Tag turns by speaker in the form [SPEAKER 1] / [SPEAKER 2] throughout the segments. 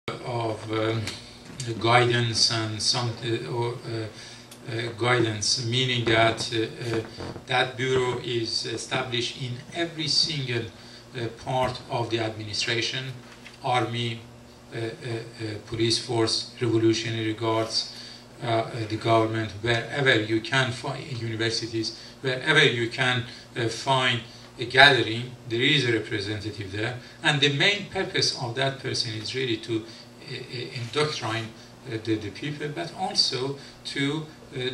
[SPEAKER 1] of guidance and some guidance, meaning that that bureau is established in every single part of the administration, army, police force, revolutionary guards, the government, wherever you can find, universities, wherever you can find a gathering, there is a representative there, and the main purpose of that person is really to indoctrine the people, but also to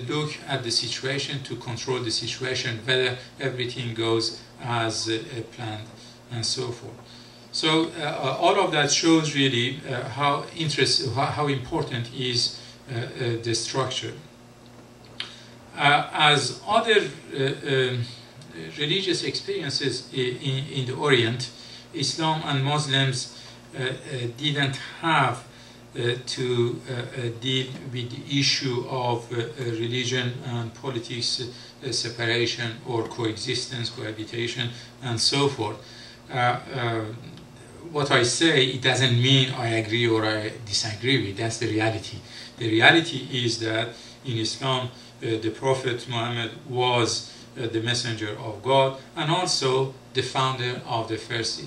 [SPEAKER 1] look at the situation, to control the situation, whether everything goes as planned, and so forth. So all of that shows really how important is the structure. As other religious experiences in the Orient, Islam and Muslims didn't have to deal with the issue of religion and politics separation or coexistence, cohabitation, and so forth. What I say, it doesn't mean I agree or I disagree with. That's the reality. The reality is that in Islam, the Prophet Muhammad was the messenger of God and also the founder of the first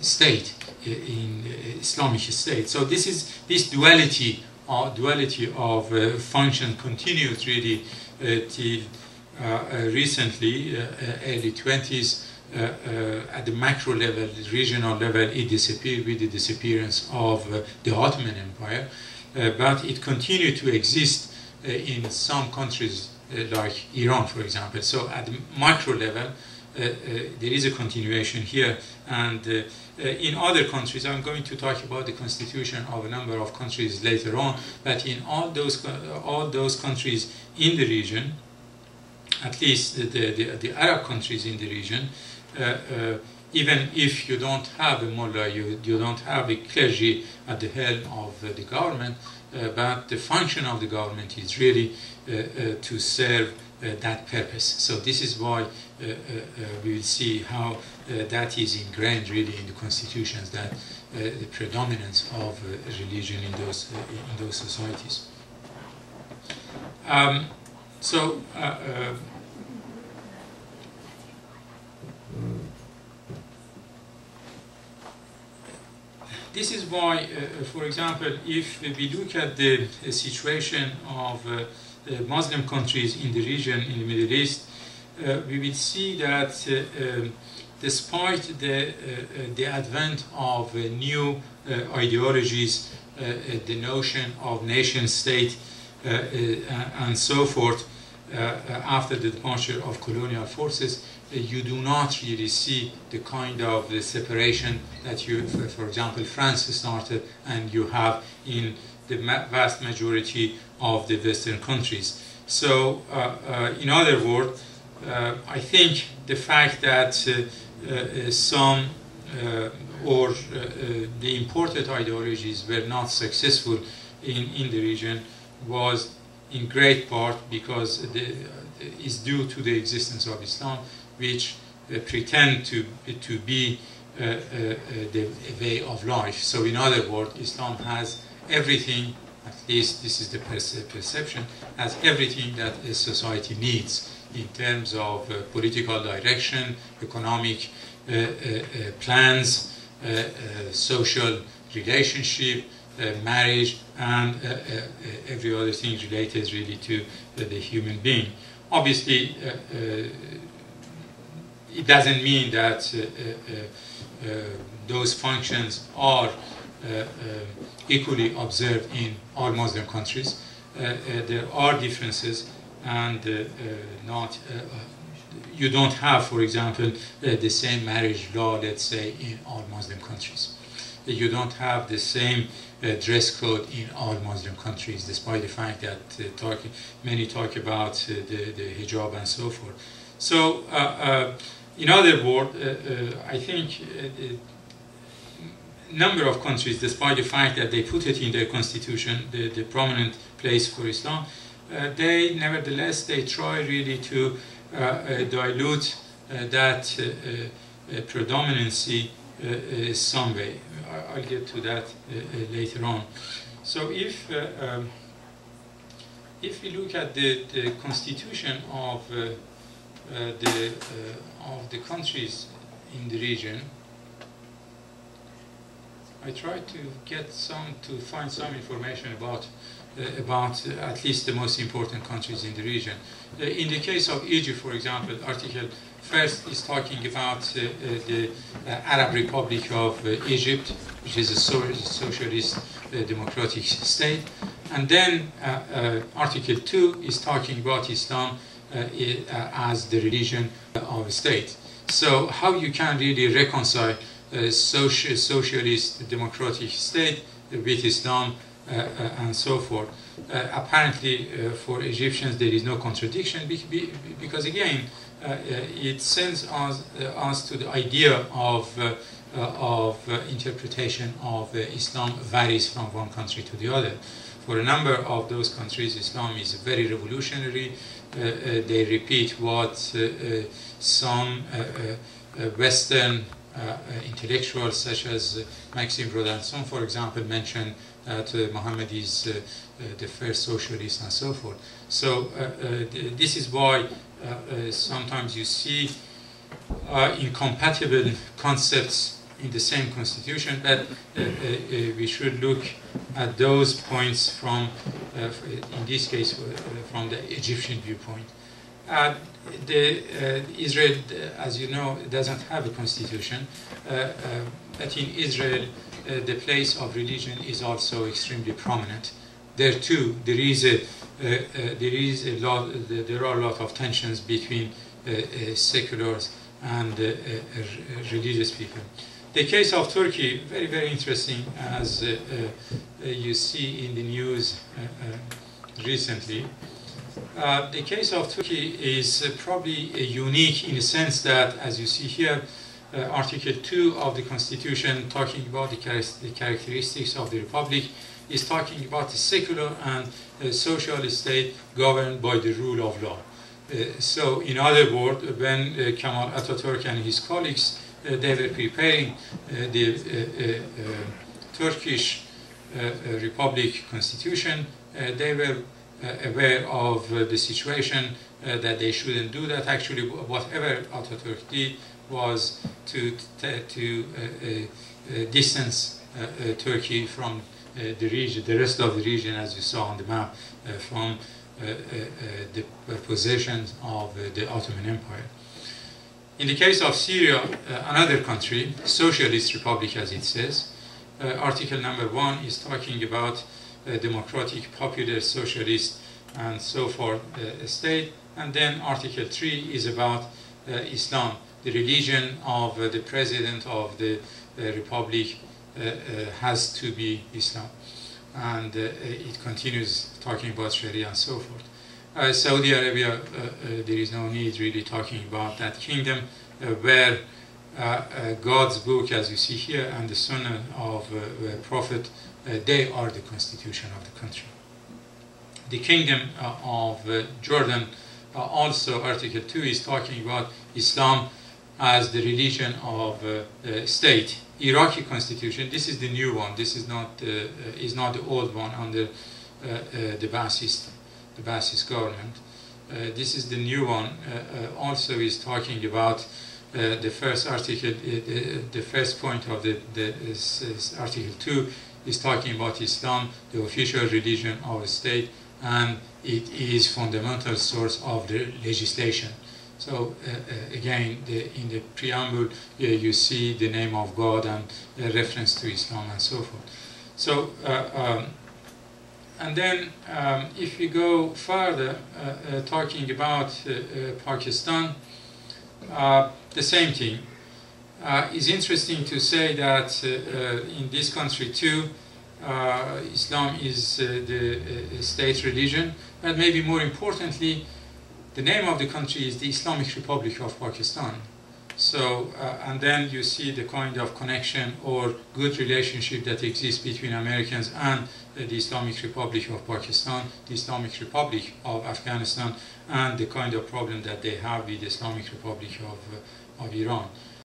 [SPEAKER 1] state, in Islamic state. So this duality of function continues really till recently, early 20s. At the macro level, the regional level, it disappeared with the disappearance of the Ottoman Empire, but it continued to exist in some countries like Iran, for example. So at the macro level, there is a continuation here, and in other countries, I'm going to talk about the constitution of a number of countries later on, but in all those countries in the region, at least the Arab countries in the region, even if you don't have a mullah, you don't have a clergy at the helm of the government, but the function of the government is really to serve that purpose. So this is why we will see how that is ingrained really in the constitutions, that the predominance of religion in those societies. This is why, for example, if we look at the situation of Muslim countries in the region, in the Middle East, we will see that despite the advent of new ideologies, the notion of nation-state and so forth, after the departure of colonial forces, you do not really see the kind of separation that you, for example, France started and you have in the vast majority of the Western countries. So, in other words, I think the fact that some or the imported ideologies were not successful in the region was in great part because is due to the existence of Islam, which pretend to be the way of life. So in other words, Islam has everything, at least this is the perception, has everything that a society needs in terms of political direction, economic plans, social relationship, marriage, and every other thing related really to the human being. Obviously, it doesn't mean that those functions are equally observed in all Muslim countries. There are differences, and you don't have, for example, the same marriage law, let's say, in all Muslim countries. You don't have the same dress code in all Muslim countries, despite the fact that many talk about the hijab and so forth. So, in other words, I think a number of countries, despite the fact that they put it in their constitution, the prominent place for Islam, nevertheless, they try really to dilute that predominancy some way. I'll get to that later on. So if we look at the constitution of the countries in the region, I tried to find some information about at least the most important countries in the region. In the case of Egypt, for example, Article 1st is talking about the Arab Republic of Egypt, which is a socialist democratic state. And then Article 2 is talking about Islam as the religion of a state. So how you can really reconcile a socialist democratic state with Islam and so forth? Apparently for Egyptians there is no contradiction, because again it sends us to the idea of interpretation of Islam varies from one country to the other. For a number of those countries, Islam is very revolutionary. They repeat what some Western intellectuals such as Maxime Rodinson, for example, mentioned that Muhammad is the first socialist and so forth. So this is why sometimes you see incompatible concepts in the same constitution, but we should look at those points from, in this case, from the Egyptian viewpoint. Israel, as you know, doesn't have a constitution, but in Israel, the place of religion is also extremely prominent. There too, there are a lot of tensions between seculars and religious people. The case of Turkey, very, very interesting, as you see in the news recently. The case of Turkey is probably unique in the sense that, as you see here, Article 2 of the Constitution, talking about the characteristics of the Republic, is talking about a secular and social state governed by the rule of law. So, in other words, when Kemal Atatürk and his colleagues they were preparing the Turkish Republic Constitution, they were aware of the situation that they shouldn't do that. Actually, whatever Atatürk did was to distance Turkey from the region, the rest of the region, as you saw on the map, from the possessions of the Ottoman Empire. In the case of Syria, another country, socialist republic as it says, Article number 1 is talking about a democratic, popular, socialist, and so forth state. And then Article 3 is about Islam. The religion of the president of the republic has to be Islam. And it continues talking about Sharia and so forth. Saudi Arabia, there is no need really talking about that kingdom, where God's book, as you see here, and the Sunnah of Prophet, they are the constitution of the country. The kingdom of Jordan, also Article 2 is talking about Islam as the religion of state. Iraqi constitution, this is the new one. This is not the old one under the Ba'athist government. This is the new one. Also is talking about the first article, the first point of Article 2 is talking about Islam, the official religion of a state, and it is fundamental source of the legislation. So again, in the preamble, you see the name of God and a reference to Islam and so forth. So, and then if we go further, talking about Pakistan, the same thing. It's interesting to say that in this country too, Islam is the state religion, but maybe more importantly, the name of the country is the Islamic Republic of Pakistan. So, and then you see the kind of connection or good relationship that exists between Americans and the Islamic Republic of Pakistan, the Islamic Republic of Afghanistan, and the kind of problem that they have with the Islamic Republic of Iran.